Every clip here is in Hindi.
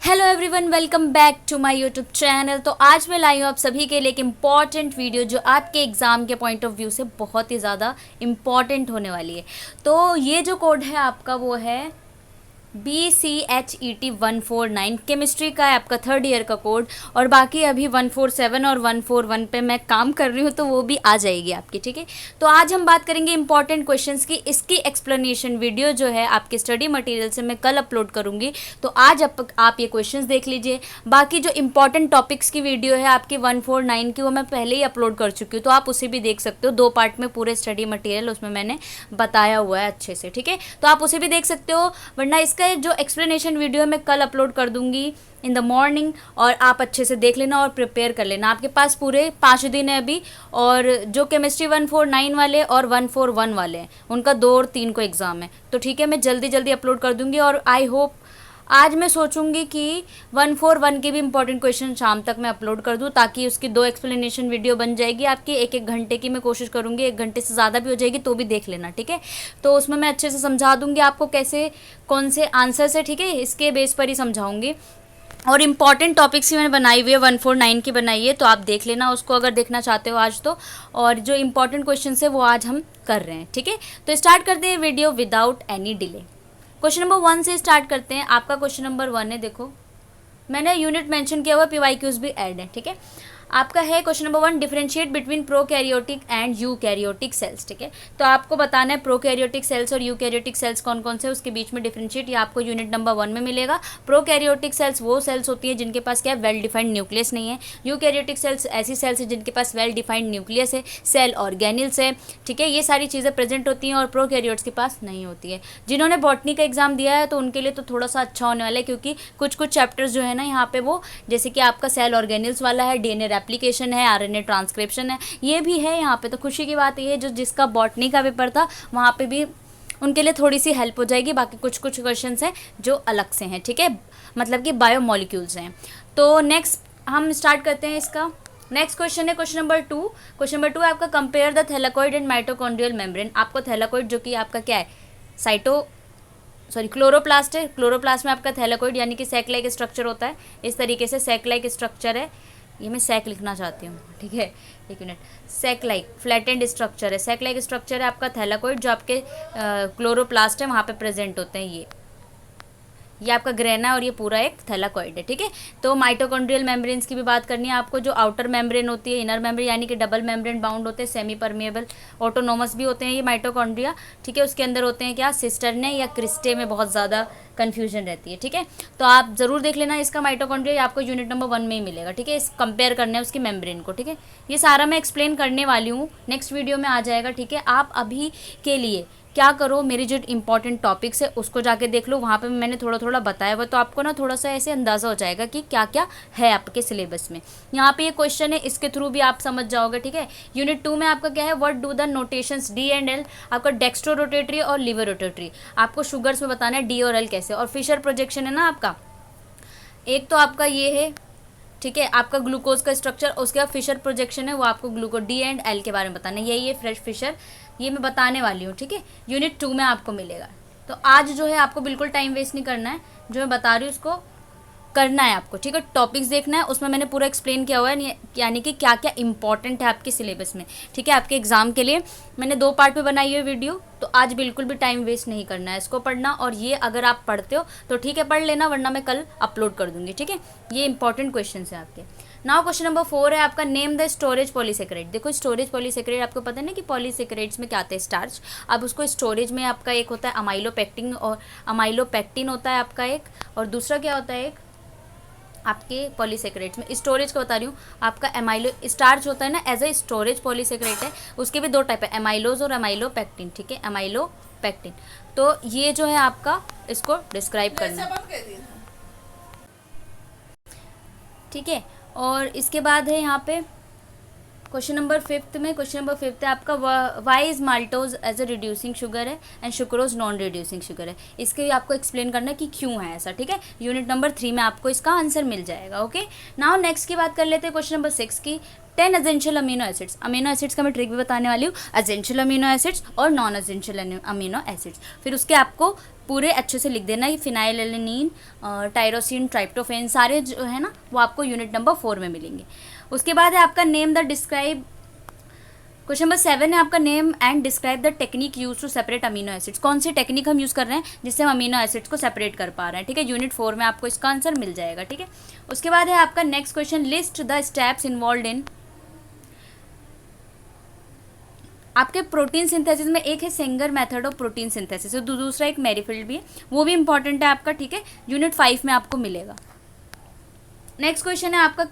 Hello everyone, welcome back to my YouTube channel. तो आज मैं लाई हूँ आप सभी के लिए एक इम्पॉर्टेंट वीडियो जो आपके एग्ज़ाम के पॉइंट ऑफ व्यू से बहुत ही ज़्यादा इम्पॉर्टेंट होने वाली है। तो ये जो कोड है आपका वो है BCHET149 केमिस्ट्री का है, आपका थर्ड ईयर का कोड। और बाकी अभी 147 और 141 पे मैं काम कर रही हूँ, तो वो भी आ जाएगी आपकी, ठीक है। तो आज हम बात करेंगे इंपॉर्टेंट क्वेश्चंस की। इसकी एक्सप्लेनेशन वीडियो जो है आपके स्टडी मटेरियल से मैं कल अपलोड करूँगी, तो आज आप ये क्वेश्चंस देख लीजिए। बाकी जो इंपॉर्टेंट टॉपिक्स की वीडियो है आपकी 149 की, वो मैं पहले ही अपलोड कर चुकी हूँ, तो आप उसे भी देख सकते हो। 2 पार्ट में पूरे स्टडी मटेरियल उसमें मैंने बताया हुआ है अच्छे से, ठीक है। तो आप उसे भी देख सकते हो, वरना इसका जो एक्सप्लेनेशन वीडियो है मैं कल अपलोड कर दूंगी इन द मॉर्निंग, और आप अच्छे से देख लेना और प्रिपेयर कर लेना। आपके पास पूरे 5 दिन है अभी, और जो केमिस्ट्री 149 वाले और 141 वाले हैं उनका 2 और 3 को एग्ज़ाम है, तो ठीक है, मैं जल्दी जल्दी अपलोड कर दूंगी। और आई होप आज मैं सोचूंगी कि 141 के भी इंपॉर्टेंट क्वेश्चन शाम तक मैं अपलोड कर दूं, ताकि उसकी 2 एक्सप्लेनेशन वीडियो बन जाएगी आपकी। 1-1 घंटे की मैं कोशिश करूंगी, 1 घंटे से ज़्यादा भी हो जाएगी तो भी देख लेना, ठीक है। तो उसमें मैं अच्छे से समझा दूंगी आपको कैसे कौन से आंसर्स है, ठीक है, इसके बेस पर ही समझाऊंगी। और इम्पॉर्टेंट टॉपिक्स ही मैंने बनाई हुई है, 149 की बनाई है, तो आप देख लेना उसको अगर देखना चाहते हो आज तो। और जो इम्पॉर्टेंट क्वेश्चन है वो आज हम कर रहे हैं, ठीक है। तो स्टार्ट करते हैं video without any delay. Question number 1 से स्टार्ट करते हैं। आपका क्वेश्चन नंबर 1 है, देखो मैंने यूनिट मेंशन किया हुआ, PYQs भी ऐड है, ठीक है। आपका है question number 1, differentiate between prokaryotic and eukaryotic cells, ठीक है। तो आपको बताना है प्रोकैरियोटिक सेल्स और यूकैरियोटिक सेल्स कौन कौन से, उसके बीच में डिफरेंशिएट, ये आपको यूनिट नंबर 1 में मिलेगा। प्रोकैरियोटिक सेल्स वो सेल्स होती है जिनके पास क्या है, वेल डिफाइंड न्यूक्लियस नहीं है। यूकैरियोटिक सेल्स ऐसी सेल्स है जिनके पास वेल डिफाइंड न्यूक्लियस है, सेल ऑर्गेनिल्स है, ठीक है। ये सारी चीज़ें प्रेजेंट होती हैं और प्रोकैरियोट्स के पास नहीं होती है। जिन्होंने बॉटनी का एग्जाम दिया है तो उनके लिए तो थोड़ा सा अच्छा होने वाला है, क्योंकि कुछ कुछ चैप्टर्स जो है ना यहाँ पे, वो जैसे कि आपका सेल ऑर्गेनिल्स वाला है, DNA एप्लीकेशन है, RNA ट्रांसक्रिप्शन है, ये भी है यहाँ पे। तो खुशी की बात ये है, जो जिसका बॉटनी का पेपर था वहाँ पे भी उनके लिए थोड़ी सी हेल्प हो जाएगी। बाकी कुछ कुछ क्वेश्चंस हैं जो अलग से हैं, ठीक है, मतलब कि बायोमोलिक्यूल्स हैं। तो नेक्स्ट हम स्टार्ट करते हैं इसका। नेक्स्ट क्वेश्चन है क्वेश्चन नंबर 2। क्वेश्चन नंबर 2 है आपका, compare the thylakoid and mitochondrial membrane. आपको थैलाकोइड जो कि आपका क्या है, क्लोरोप्लास्ट है। क्लोरोप्लास्ट में आपका थैलाकोइड यानी कि सैक लाइक स्ट्रक्चर होता है। इस तरीके से सैक लाइक स्ट्रक्चर है, ये मैं सैक लिखना चाहती हूँ, ठीक है, 1 minute. Sac like flattened structure है, सैक लाइक स्ट्रक्चर है आपका थैलाकोइड, जो आपके क्लोरोप्लास्ट है वहाँ पे प्रेजेंट होते हैं। ये आपका ग्रेना और ये पूरा एक थैलाकोइड है, ठीक है। तो माइटोकॉन्ड्रियल मेम्ब्रेन्स की भी बात करनी है आपको। जो आउटर मेम्ब्रेन होती है, इनर मेम्ब्रेन यानी कि डबल मेम्ब्रेन बाउंड होते हैं, सेमी परमिएबल ऑटोनोमस भी होते हैं ये माइटोकॉन्ड्रिया, ठीक है। उसके अंदर होते हैं क्या, सिस्टर्ने या क्रिस्टे में बहुत ज़्यादा कन्फ्यूजन रहती है, ठीक है। तो आप ज़रूर देख लेना इसका माइटोकॉन्ड्रिया, आपको यूनिट नंबर 1 में ही मिलेगा, ठीक है। इस कंपेयर करना है उसकी मेम्ब्रेन को, ठीक है। ये सारा मैं एक्सप्लेन करने वाली हूँ, नेक्स्ट वीडियो में आ जाएगा, ठीक है। आप अभी के लिए क्या करो, मेरी जो इंपॉर्टेंट टॉपिक्स है उसको जाके देख लो, वहाँ पे मैंने थोड़ा थोड़ा बताया हुआ, तो आपको ना थोड़ा सा ऐसे अंदाज़ा हो जाएगा कि क्या क्या है आपके सिलेबस में। यहाँ पे ये क्वेश्चन है, इसके थ्रू भी आप समझ जाओगे, ठीक है। यूनिट 2 में आपका क्या है, what do the notations D and L, आपका डेक्स्ट्रो रोटेटरी और लिवर रोटेटरी। आपको शुगर्स में बताना है D और L कैसे, और फिशर प्रोजेक्शन है ना आपका, एक तो आपका ये है, ठीक है, आपका ग्लूकोज का स्ट्रक्चर, उसके बाद फिशर प्रोजेक्शन है, वो आपको ग्लूकोज D एंड L के बारे में बताना है। यही है फ्रेश फिशर, ये मैं बताने वाली हूँ, ठीक है। यूनिट 2 में आपको मिलेगा। तो आज जो है आपको बिल्कुल टाइम वेस्ट नहीं करना है, जो मैं बता रही हूँ उसको करना है आपको, ठीक है। टॉपिक्स देखना है, उसमें मैंने पूरा एक्सप्लेन किया हुआ है, यानी कि क्या क्या इंपॉर्टेंट है आपके सिलेबस में, ठीक है। आपके एग्जाम के लिए मैंने 2 पार्ट में बनाई हुई वीडियो, तो आज बिल्कुल भी टाइम वेस्ट नहीं करना है इसको पढ़ना। और ये अगर आप पढ़ते हो तो ठीक है, पढ़ लेना, वरना मैं कल अपलोड कर दूंगी, ठीक है। ये इंपॉर्टेंट क्वेश्चन है आपके। नाउ क्वेश्चन नंबर 4 है आपका, नेम द स्टोरेज पॉलीसेकेराइड। देखो स्टोरेज पॉलीसेकेराइड आपको पता है ना कि पॉलीसेकेराइड्स में क्या आता है, स्टार्च। अब उसको स्टोरेज में आपका एक होता है अमाइलोपेक्टिन, और अमाइलोपेक्टिन होता है आपका एक, और दूसरा क्या होता है एक आपके पॉलीसेकेराइड्स में। स्टोरेज का बता रही हूँ, आपका एमाइलो स्टार्च होता है ना, एज ए स्टोरेज पॉलीसेकेराइड है। उसके भी 2 टाइप है, एमाइलोज और एमाइलोपेक्टिन, ठीक है, एमाइलोपेक्टिन। तो ये जो है आपका, इसको डिस्क्राइब करना, ठीक है। और इसके बाद है यहाँ पे क्वेश्चन नंबर 5 में, क्वेश्चन नंबर 5 है आपका, why is maltose as a reducing sugar है and sucrose non reducing sugar है। इसके भी आपको एक्सप्लेन करना है कि क्यों है ऐसा, ठीक है। यूनिट नंबर 3 में आपको इसका आंसर मिल जाएगा, ओके। नाउ नेक्स्ट की बात कर लेते हैं, क्वेश्चन नंबर 6 की, 10 essential amino acids. Amino acids का मैं ट्रिक भी बताने वाली हूँ, एसेंशियल अमीनो एसिड्स और नॉन एसेंशियल अमीनो एसिड्स। फिर उसके आपको पूरे अच्छे से लिख देना, कि फिनाइलएलेनिन, टायरोसिन, ट्राइप्टोफेन सारे जो है ना वो आपको यूनिट नंबर 4 में मिलेंगे। उसके बाद है आपका name the describe, question number 7 है आपका name and describe the technique use to separate amino acids. कौन सी टेक्निक हम यूज़ कर रहे हैं जिससे हम अमीनो एसिड्स को सेपरेट कर पा रहे हैं, ठीक है। यूनिट 4 में आपको इसका आंसर मिल जाएगा, ठीक है। उसके बाद है आपका next question, list the steps involve in, आपके प्रोटीन सिंथेसिस में एक है Sanger method of protein synthesis, दूसरा एक मैरीफील्ड भी है, वो भी इंपॉर्टेंट है आपका, ठीक है। यूनिट 5 में आपको मिलेगा। नेक्स्ट क्वेश्चन है आपका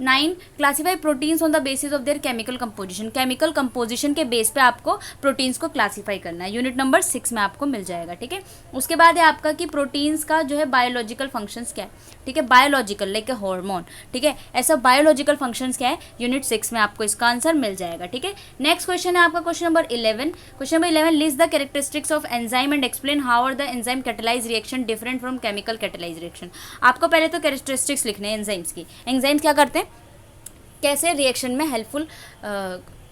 9, classify proteins on the basis of there chemical composition. Chemical composition के बेस पे आपको प्रोटीन्स को क्लासीफाई करना है, यूनिट नंबर 6 में आपको मिल जाएगा, ठीक है। उसके बाद है आपका कि प्रोटीन्स का जो है बायोलॉजिकल फंक्शंस क्या है, ठीक है। बायोलॉजिकल लाइक ए हार्मोन, ठीक है, ऐसा बायोलॉजिकल फंक्शंस क्या है, यूनिट 6 में आपको इसका आंसर मिल जाएगा, ठीक है। नेक्स्ट क्वेश्चन है आपका question number 11। Question number 11, list the characteristics of enzyme and explain how are the enzyme catalyse reaction different from chemical catalyse reaction. आपको पहले तो कैरेक्टरिस्टिक्स लिखने हैं एंजाइम्स की, एंजाइम्स क्या करते हैं, कैसे रिएक्शन में हेल्पफुल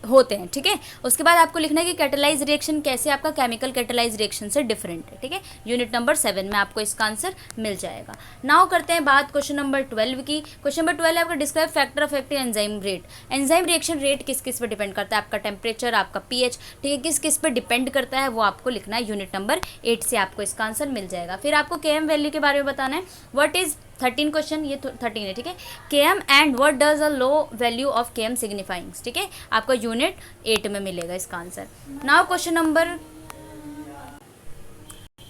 होते हैं, ठीक है। उसके बाद आपको लिखना है कि कैटेलाइज रिएक्शन कैसे आपका केमिकल कैटेलाइज रिएक्शन से डिफरेंट है, ठीक है। यूनिट नंबर 7 में आपको इसका आंसर मिल जाएगा। नाउ करते हैं बात क्वेश्चन नंबर 12 की। क्वेश्चन नंबर 12 है आपका describe factor of active enzyme rate. Enzyme reaction rate किस किस पे डिपेंड करता है, आपका टेम्परेचर, आपका पीएच, ठीक है, किस किस पे डिपेंड करता है वो आपको लिखना है। यूनिट नंबर 8 से आपको इसका आंसर मिल जाएगा। फिर आपको केएम वैल्यू के बारे में बताना है, व्हाट इज 13 क्वेश्चन, ये 13 है, ठीक है। KM and what does a low value of KM signifyings, ठीक है, आपको यूनिट 8 में मिलेगा इसका answer. Now question number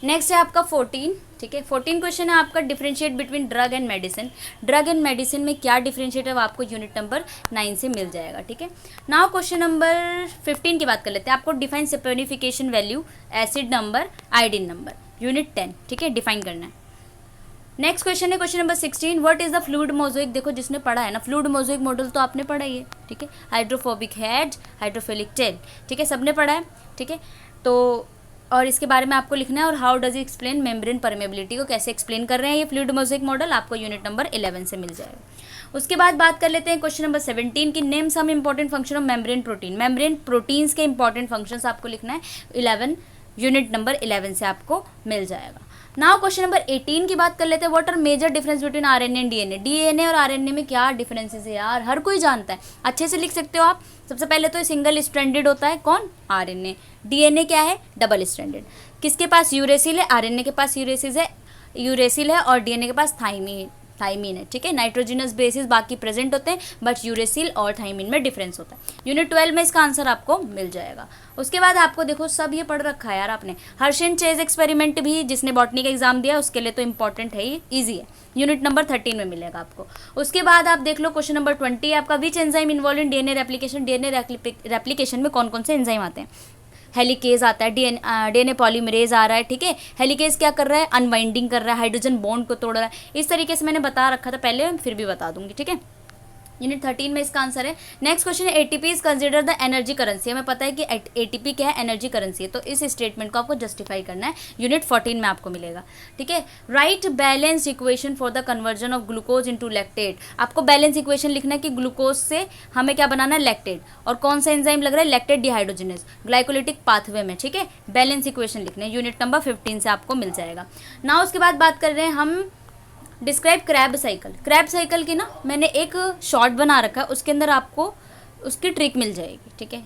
next है आपका 14, ठीक है। 14 क्वेश्चन है आपका differentiate between drug and medicine. Drug and medicine में क्या डिफरेंशिएट है वो आपको यूनिट नंबर 9 से मिल जाएगा, ठीक है। नाउ क्वेश्चन नंबर 15 की बात कर लेते हैं। आपको define saponification value, acid number, iodine number, unit 10, ठीक है, डिफाइन करना है। नेक्स्ट क्वेश्चन है question number 16, what is the fluid mosaic. देखो जिसने पढ़ा है ना फ्लूइड मोज़ेक मॉडल तो आपने पढ़ा ही है, ठीक है। हाइड्रोफोबिक हेड, हाइड्रोफिलिक टेल, ठीक है, सबने पढ़ा है, ठीक है। तो और इसके बारे में आपको लिखना है, और how does explain membrane permeability को कैसे एक्सप्लेन कर रहे हैं ये फ्लूइड मोज़ेक मॉडल, आपको यूनिट नंबर 11 से मिल जाएगा। उसके बाद बात कर लेते हैं क्वेश्चन नंबर 17 की, name some important function of membrane protein. Membrane proteins के इंपॉर्टेंट फंक्शंस आपको लिखना है 11, यूनिट नंबर 11 से आपको मिल जाएगा। नाउ क्वेश्चन नंबर 18 की बात कर लेते हैं, what are major difference between RNA and DNA. DNA और आरएनए में क्या डिफरेंसेस है यार, हर कोई जानता है, अच्छे से लिख सकते हो आप। सबसे पहले तो सिंगल स्ट्रैंडेड होता है, कौन, आरएनए। डीएनए क्या है, डबल स्ट्रैंडेड। किसके पास यूरेसिल है, आरएनए के पास यूरेसिल है और डीएनए के पास थाइमीन है, ठीक है। नाइट्रोजिनस बेसिस बाकी प्रेजेंट होते हैं, बट यूरेसिल और थाइमीन में डिफरेंस होता है। यूनिट 12 में इसका आंसर आपको मिल जाएगा। उसके बाद आपको देखो सब ये पढ़ रखा है यार आपने, हर्शेन चेज एक्सपेरिमेंट भी जिसने बॉटनी का एग्जाम दिया उसके लिए तो इंपॉर्टेंट है ही, ईजी है, यूनिट नंबर 13 में मिलेगा आपको। उसके बाद आप देख लो क्वेश्चन नंबर 20 आपका, which enzyme involve in DNA replication. DNA replication में कौन कौन से एंजाइम आते हैं, हेलिकेज आता है, डीएनए पॉलीमरेज आ रहा है, ठीक है। हेलिकेज क्या कर रहा है, अनवाइंडिंग कर रहा है, हाइड्रोजन बॉन्ड को तोड़ रहा है। इस तरीके से मैंने बता रखा था पहले, फिर भी बता दूंगी, ठीक है। यूनिट 13 में इसका आंसर है। नेक्स्ट क्वेश्चन है, ATP is consider the energy currency. हमें पता है कि एटीपी क्या है, एनर्जी करेंसी है, तो इस स्टेटमेंट को आपको जस्टिफाई करना है, यूनिट 14 में आपको मिलेगा, ठीक है। Right balance equation for the conversion of glucose into lactate. आपको बैलेंस इक्वेशन लिखना है कि ग्लूकोज से हमें क्या बनाना है, लैक्टेट, और कौन सा एंजाइम लग रहा है, लैक्टेट डिहाइड्रोजिनेज ग्लाइकोलिटिक पाथवे में, ठीक है। बैलेंस इक्वेशन लिखना है, यूनिट नंबर 15 से आपको मिल जाएगा। ना उसके बाद बात कर रहे हैं हम describe Krebs cycle. Krebs cycle की ना मैंने एक शॉर्ट बना रखा है, उसके अंदर आपको उसकी ट्रिक मिल जाएगी, ठीक है।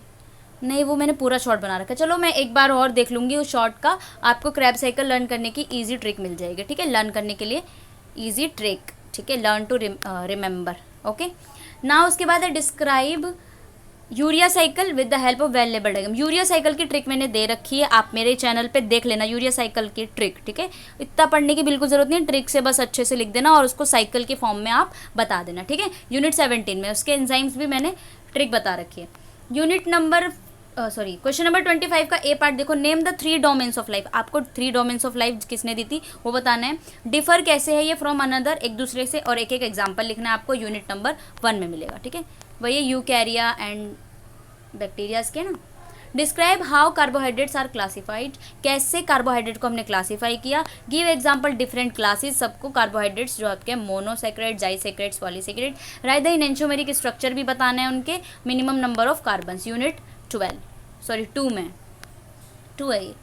नहीं वो मैंने पूरा शॉर्ट बना रखा है, चलो मैं एक बार और देख लूँगी उस शॉर्ट का, आपको क्रैब साइकिल लर्न करने की ईजी ट्रिक मिल जाएगी, ठीक है। लर्न करने के लिए ईजी ट्रिक, ठीक है, लर्न टू रिमेंबर, ओके। ना उसके बाद है describe urea cycle with the help of well label diagram. Urea cycle की ट्रिक मैंने दे रखी है, आप मेरे चैनल पे देख लेना यूरिया साइकिल की ट्रिक, ठीक है। इतना पढ़ने की बिल्कुल जरूरत नहीं, ट्रिक से बस अच्छे से लिख देना और उसको साइकिल के फॉर्म में आप बता देना, ठीक है। यूनिट 17 में उसके एंजाइम्स भी मैंने ट्रिक बता रखी है। यूनिट नंबर क्वेश्चन नंबर 25 का ए पार्ट देखो, name the 3 domains of life. आपको 3 डोमेन्स ऑफ लाइफ किसने दी थी वो बताना है। डिफर कैसे है ये फ्रॉम अनदर, एक दूसरे से, और एक एक एग्जाम्पल लिखना है आपको, यूनिट नंबर 1 में मिलेगा, ठीक है। वही यूकैरिया एंड बैक्टीरियाज के ना। Describe how carbohydrates are classified. कैसे कार्बोहाइड्रेट को हमने क्लासीफाई किया। गिव एग्जांपल डिफरेंट क्लासेस, सबको कार्बोहाइड्रेट्स जो आपके monosaccharide, disaccharides, polysaccharide. Write the enantiomeric structure भी बताना है उनके, minimum number of carbons, unit 2 में 2 है ये।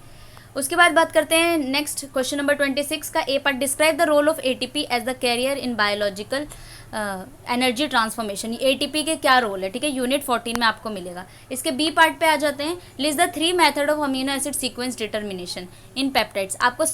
उसके बाद बात करते हैं नेक्स्ट क्वेश्चन नंबर 26 का A part, describe the role of ATP as the carrier in biological energy transformation. ATP के क्या रोल है, ठीक है, यूनिट 14 में आपको मिलेगा। इसके बी पार्ट पे आ जाते हैं, list the 3 method of amino acid sequence determination in peptides. आपको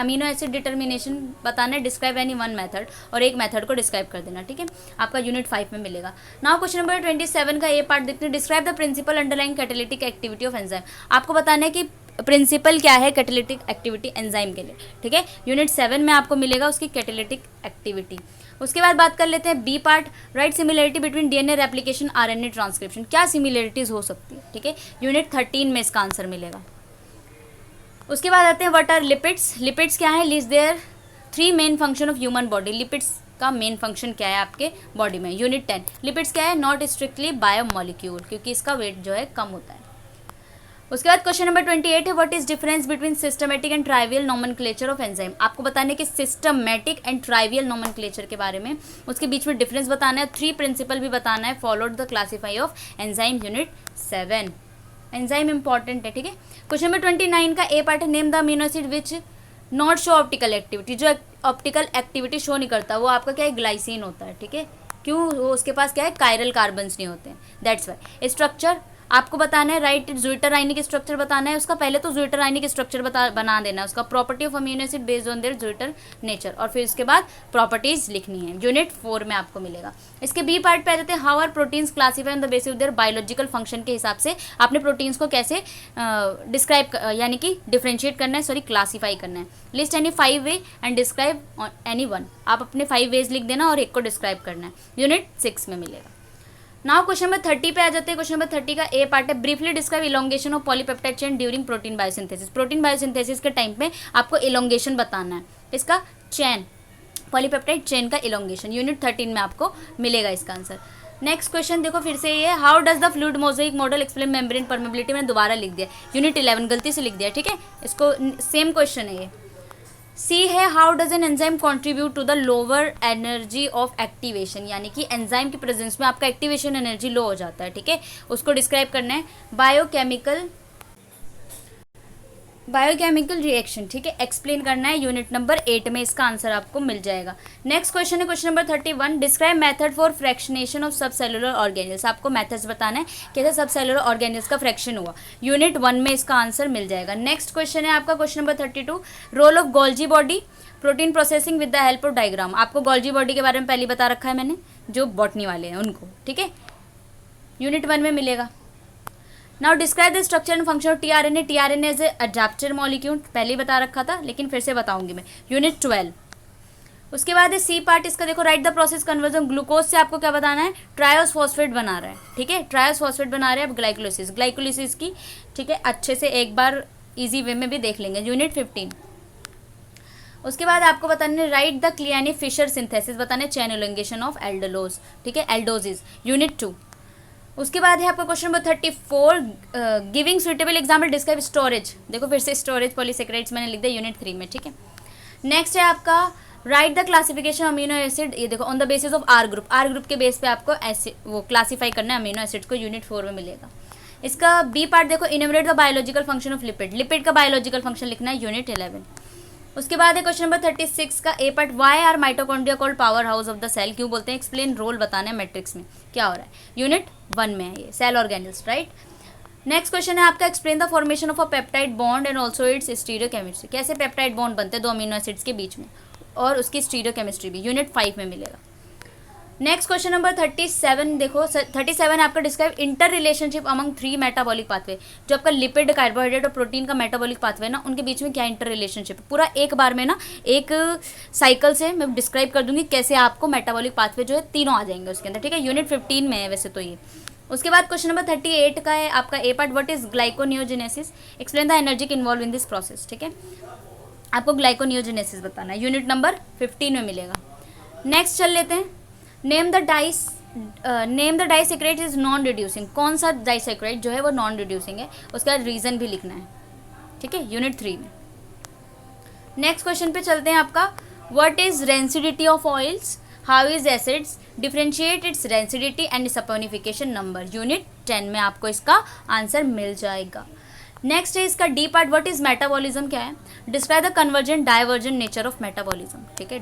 अमीनो एसिड डिटर्मिनेशन बताना है, डिस्क्राइब एनी वन मेथड, और एक मेथड को डिस्क्राइब कर देना, ठीक है, आपका यूनिट 5 में मिलेगा। नाउ क्वेश्चन नंबर 27 का ए पार्ट देखते हैं, describe the principle underlying catalytic activity of enzyme. आपको बताना है कि प्रिंसिपल क्या है कैटालिटिक एक्टिविटी एंजाइम के लिए, ठीक है, यूनिट 7 में आपको मिलेगा उसकी कैटालिटिक एक्टिविटी। उसके बाद बात कर लेते हैं B part, right similarity between DNA replication RNA transcription. क्या सिमिलरिटीज हो सकती है, ठीक है, यूनिट 13 में इसका आंसर मिलेगा। उसके बाद आते हैं व्हाट आर लिपिड्स। लिपिड्स क्या है, list their 3 main function of human body. Lipids का मेन फंक्शन क्या है आपके बॉडी में, यूनिट 10। लिपिड्स क्या है, नॉट स्ट्रिक्टली बायोमोलिक्यूल, क्योंकि इसका वेट जो है कम होता है। उसके बाद क्वेश्चन नंबर 28 है, what is difference between systematic and trivial nomenclature of enzyme. आपको बताने कि सिस्टमेटिक एंड ट्राइवियल नोमेनक्लेचर के बारे में, उसके बीच में डिफरेंस बताना है, 3 प्रिंसिपल भी बताना है, followed the classify of enzyme unit 7। Enzyme important है, ठीक है। क्वेश्चन नंबर 29 का ए पार्ट है, name the amino acid which not show optical activity. जो ऑप्टिकल एक्टिविटी शो नहीं करता वो आपका क्या है, ग्लाइसिन होता है, ठीक है। क्यों, वो उसके पास क्या है, कायरल कार्बन्स नहीं होते हैं, दैट्स वाई। स्ट्रक्चर आपको बताना है, राइट, ज्विटर आयनिक स्ट्रक्चर बताना है उसका। पहले तो ज्विटर आयनिक स्ट्रक्चर बना देना है उसका, property of amino acid based on their zwitter nature, और फिर उसके बाद प्रॉपर्टीज लिखनी है, यूनिट 4 में आपको मिलेगा। इसके बी पार्ट पे आ जाते हैं, how are proteins classify on the basis of their biological function के हिसाब से आपने प्रोटीन्स को कैसे डिस्क्राइब यानी कि डिफ्रेंशिएट करना है, सॉरी क्लासीफाई करना है। List any 5 way and describe any 1। आप अपने 5 वेज लिख देना और एक को डिस्क्राइब करना है, यूनिट 6 में मिलेगा। नाउ क्वेश्चन नंबर 30 पे आ जाते हैं। क्वेश्चन नंबर 30 का ए पार्ट है, briefly describe elongation of polypeptide chain during protein biosynthesis. Protein biosynthesis के टाइम पे आपको इलोंगेशन बताना है, इसका चेन, पॉलीपेप्टाइड चेन का इलोंगेशन, यूनिट 13 में आपको मिलेगा इसका आंसर। नेक्स्ट क्वेश्चन देखो फिर से, ये how does the fluid Mosaic model explain membrane permeability. मैंने दोबारा लिख दिया, यूनिट 11 गलती से लिख दिया, ठीक है, इसको सेम क्वेश्चन है ये। सी है, how does an enzyme contribute to the lower energy of activation. यानी कि एंजाइम की प्रेजेंस में आपका एक्टिवेशन एनर्जी लो हो जाता है, ठीक है, उसको डिस्क्राइब करना है। बायोकेमिकल रिएक्शन, ठीक है, एक्सप्लेन करना है, यूनिट नंबर 8 में इसका आंसर आपको मिल जाएगा। नेक्स्ट क्वेश्चन है question number 31, describe method for fractionation of सब सेलुलर ऑर्गेनिल्स। आपको मेथड्स बताना है कैसे सब सेलुलर ऑर्गेनिल्स का फ्रैक्शन हुआ, यूनिट 1 में इसका आंसर मिल जाएगा। नेक्स्ट क्वेश्चन है आपका question number 32, role of Golgi body protein processing with the help of diagram. आपको गोल्जी बॉडी के बारे में पहले बता रखा है मैंने, जो बॉटनी वाले हैं उनको, ठीक है, यूनिट 1 में मिलेगा। Now describe the structure and function of tRNA. TRNA as a adaptor molecule, पहले ही बता रखा था लेकिन फिर से बताऊंगी मैं, यूनिट 12। उसके बाद है सी पार्ट, इसका देखो, right the process conversion glucose से आपको क्या बताना है, ट्रायोस फॉस्फेट बना रहा है, ठीक है, ट्रायोस फॉस्फेट बना रहे हैं अब ग्लाइकोलिसिस की, ठीक है, अच्छे से एक बार इजी वे में भी देख लेंगे, यूनिट 15। उसके बाद आपको बताना है, राइट द क्लियानी फिशर सिंथेसिस बताना है, चेन एलोंगेशन ऑफ एल्डोलोज, ठीक है, एल्डोजिस, यूनिट 2। उसके बाद है आपका question number 34, giving suitable example describe storage. देखो फिर से स्टोरेज पॉलीसेकेराइड्स मैंने लिख दिया, यूनिट 3 में, ठीक है। नेक्स्ट है आपका write the classification amino acid. ये देखो, on the basis of R group, R group के बेस पे आपको वो क्लासीफाई करना है अमीनो एसिड को, यूनिट 4 में मिलेगा। इसका बी पार्ट देखो, enumerate the biological function of lipid. Lipid का बायोलॉजिकल फंक्शन लिखना है, यूनिट 11। उसके बाद है क्वेश्चन नंबर 36 का A part, why are mitochondria called powerhouse of the cell. क्यों बोलते हैं, एक्सप्लेन रोल बताना है मैट्रिक्स में क्या हो रहा है, यूनिट 1 में है ये, cell organelles, right. Next question है आपका, explain the formation of a peptide bond and also its stereochemistry. कैसे पेप्टाइड बॉन्ड बनते हैं दो अमीनो एसिड्स के बीच में, और उसकी स्टीरियोकेमिस्ट्री भी, यूनिट 5 में मिलेगा। नेक्स्ट क्वेश्चन नंबर 37 देखो, 37 आपका describe inter relationship among 3 metabolic pathway. जो आपका लिपिड, कार्बोहाइड्रेट और प्रोटीन का मेटाबॉलिक पाथवे ना, उनके बीच में क्या इंटर रिलेशनशिप है, पूरा एक बार में ना, एक साइकिल से मैं डिस्क्राइब कर दूंगी कैसे आपको मेटाबॉलिक पाथवे जो है तीनों आ जाएंगे उसके अंदर, ठीक है, यूनिट 15 में है वैसे तो ये। उसके बाद क्वेश्चन नंबर 38 का है आपका A part, what is glyconeogenesis, explain the energy involve in this process, ठीक है, आपको ग्लाइकोनियोजेनेसिस बताना है, यूनिट नंबर 15 में मिलेगा। नेक्स्ट चल लेते हैं, name the disaccharide is non reducing. कौन सा डाइसेक्राइड जो है वो नॉन रिड्यूसिंग है, उसका रीजन भी लिखना है, ठीक है, यूनिट 3 में। नेक्स्ट क्वेश्चन पे चलते हैं आपका, what is rancidity of oils, how is acids, differentiate it's rancidity and saponification number, unit 10 में आपको इसका आंसर मिल जाएगा। नेक्स्ट है इसका D part, what is metabolism, क्या है, describe the convergent divergent nature of metabolism, ठीक है,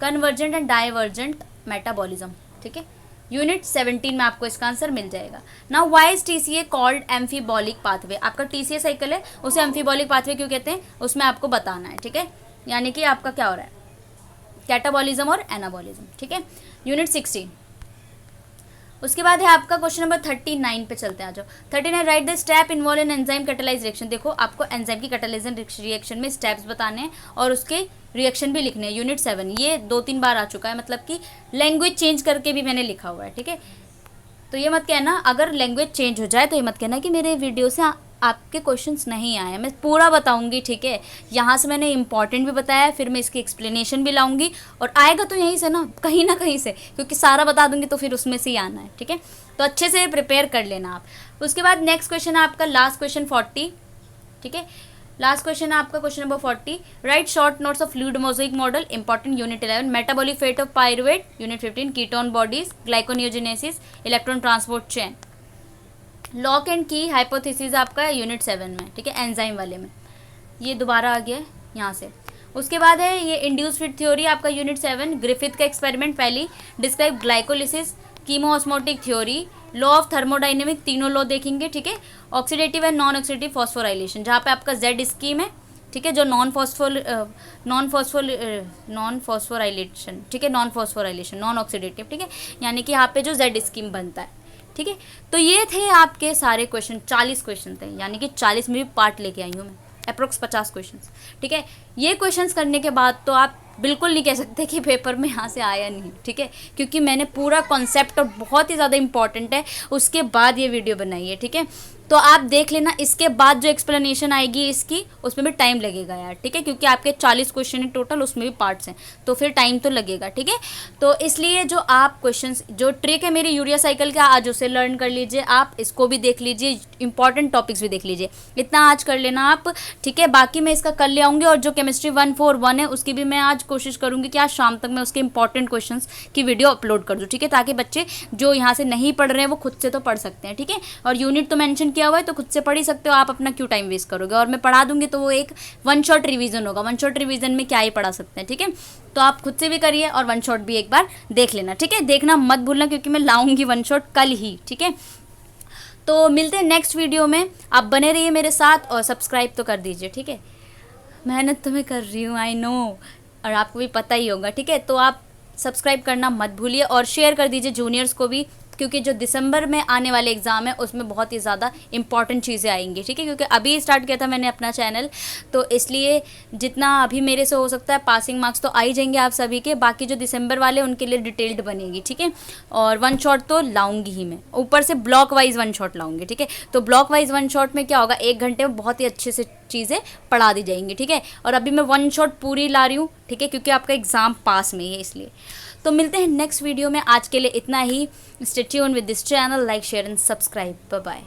कन्वर्जेंट एंड डाइवर्जेंट मेटाबॉलिज्म, ठीक है, यूनिट 17 में आपको इसका आंसर मिल जाएगा। Now why is TCA called amphibolic pathway, आपका टीसीए साइकिल है उसे एम्फीबॉलिक पाथवे क्यों कहते हैं, उसमें आपको बताना है, ठीक है, यानी कि आपका क्या हो रहा है, कैटाबॉलिज्म और एनाबॉलिज्म, ठीक है, यूनिट 16। उसके बाद है आपका क्वेश्चन नंबर 39 पे चलते हैं, आ जाओ। 39, right the step involve in enzyme catalyse reaction, देखो आपको एंजाइम की कैटालाइज रिएक्शन में स्टेप्स बताने हैं और उसके रिएक्शन भी लिखने हैं। यूनिट 7 ये 2-3 बार आ चुका है, मतलब कि लैंग्वेज चेंज करके भी मैंने लिखा हुआ है, ठीक है, तो ये मत कहना अगर लैंग्वेज चेंज हो जाए तो ये मत कहना कि मेरे वीडियो से आपके क्वेश्चंस नहीं आए, मैं पूरा बताऊंगी, ठीक है, यहाँ से मैंने इंपॉर्टेंट भी बताया, फिर मैं इसकी एक्सप्लेनेशन भी लाऊंगी और आएगा तो यहीं से ना कहीं से, क्योंकि सारा बता दूंगी तो फिर उसमें से ही आना है, ठीक है, तो अच्छे से प्रिपेयर कर लेना आप। उसके बाद नेक्स्ट क्वेश्चन है आपका लास्ट क्वेश्चन 40, ठीक है, लास्ट क्वेश्चन है आपका question number 40, write short notes of fluid mosaic model, important unit 11, metabolic fate of pyruvate, unit 15, ketone bodies, gluconeogenesis, electron transport chain, lock and key hypothesis आपका यूनिट 7 में, ठीक है, एंजाइम वाले में, ये दोबारा आ गया है यहाँ से। उसके बाद है ये इंड्यूस फिट थ्योरी आपका यूनिट 7, ग्रिफिथ का एक्सपेरिमेंट पहली, describe glycolysis, कीमोऑस्मोटिक theory, law of thermodynamic, तीनों लॉ देखेंगे, ठीक है, oxidative and non oxidative phosphorylation, जहाँ पे आपका जेड स्कीम है, ठीक है, जो नॉन फॉस्फोराइलेशन, ठीक है, नॉन फॉस्फोराइलेशन, नॉन ऑक्सीडेटिव, ठीक है, यानी कि यहाँ पे जो जेड स्कीम बनता है, ठीक है, तो ये थे आपके सारे क्वेश्चन, 40 क्वेश्चन थे, यानी कि 40 में भी पार्ट लेके आई हूँ मैं, अप्रोक्स 50 क्वेश्चंस, ठीक है, ये क्वेश्चंस करने के बाद तो आप बिल्कुल नहीं कह सकते कि पेपर में यहाँ से आया नहीं, ठीक है, क्योंकि मैंने पूरा कॉन्सेप्ट और बहुत ही ज़्यादा इंपॉर्टेंट है उसके बाद ये वीडियो बनाई है, ठीक है, तो आप देख लेना, इसके बाद जो एक्सप्लेनेशन आएगी इसकी उसमें भी टाइम लगेगा यार, ठीक है, क्योंकि आपके 40 क्वेश्चन है टोटल, उसमें भी पार्ट्स हैं तो फिर टाइम तो लगेगा, ठीक है, तो इसलिए जो आप क्वेश्चंस, जो ट्रिक है मेरी यूरिया साइकिल का, आज उसे लर्न कर लीजिए, आप इसको भी देख लीजिए, इंपॉर्टेंट टॉपिक्स भी देख लीजिए, इतना आज कर लेना आप, ठीक है, बाकी मैं इसका कल ले आऊँगी, और जो केमिस्ट्री 141 है उसकी भी मैं आज कोशिश करूँगी कि आज शाम तक मैं उसके इंपॉर्टेंट क्वेश्चंस की वीडियो अपलोड कर दूँ, ठीक है, ताकि बच्चे जो यहाँ से नहीं पढ़ रहे हैं वो खुद से तो पढ़ सकते हैं, ठीक है, और यूनिट तो मेंशन किया हुआ है तो खुद से पढ़ ही सकते हो, आप अपना क्यों टाइम वेस्ट करोगे, और मैं पढ़ा दूंगी तो वो एक वन शॉट रिवीजन होगा, वन शॉट रिवीजन में क्या ही पढ़ा सकते हैं, ठीक है, तो आप खुद से भी करिए और वन शॉट भी एक बार देख लेना, ठीक है, देखना मत भूलना क्योंकि मैं लाऊंगी वन शॉट कल ही, ठीक है, तो मिलते हैं नेक्स्ट वीडियो में, आप बने रहिए मेरे साथ और सब्सक्राइब तो कर दीजिए, ठीक है, मेहनत तो मैं कर रही हूँ, आई नो, और आपको भी पता ही होगा, ठीक है, तो आप सब्सक्राइब करना मत भूलिए और शेयर कर दीजिए जूनियर्स को भी, क्योंकि जो दिसंबर में आने वाले एग्ज़ाम है उसमें बहुत ही ज़्यादा इंपॉर्टेंट चीज़ें आएंगी, ठीक है, क्योंकि अभी स्टार्ट किया था मैंने अपना चैनल, तो इसलिए जितना अभी मेरे से हो सकता है पासिंग मार्क्स तो आ ही जाएंगे आप सभी के, बाकी जो दिसंबर वाले उनके लिए डिटेल्ड बनेगी, ठीक है, और वन शॉट तो लाऊंगी ही मैं, ऊपर से ब्लॉक वाइज वन शॉट लाऊंगी, ठीक है, तो ब्लॉक वाइज वन शॉट में क्या होगा, 1 घंटे में बहुत ही अच्छे से चीज़ें पढ़ा दी जाएंगी, ठीक है, और अभी मैं वन शॉट पूरी ला रही हूँ, ठीक है, क्योंकि आपका एग्ज़ाम पास में है इसलिए। तो मिलते हैं नेक्स्ट वीडियो में, आज के लिए इतना ही, stay tuned with this channel, like share and subscribe, bye bye.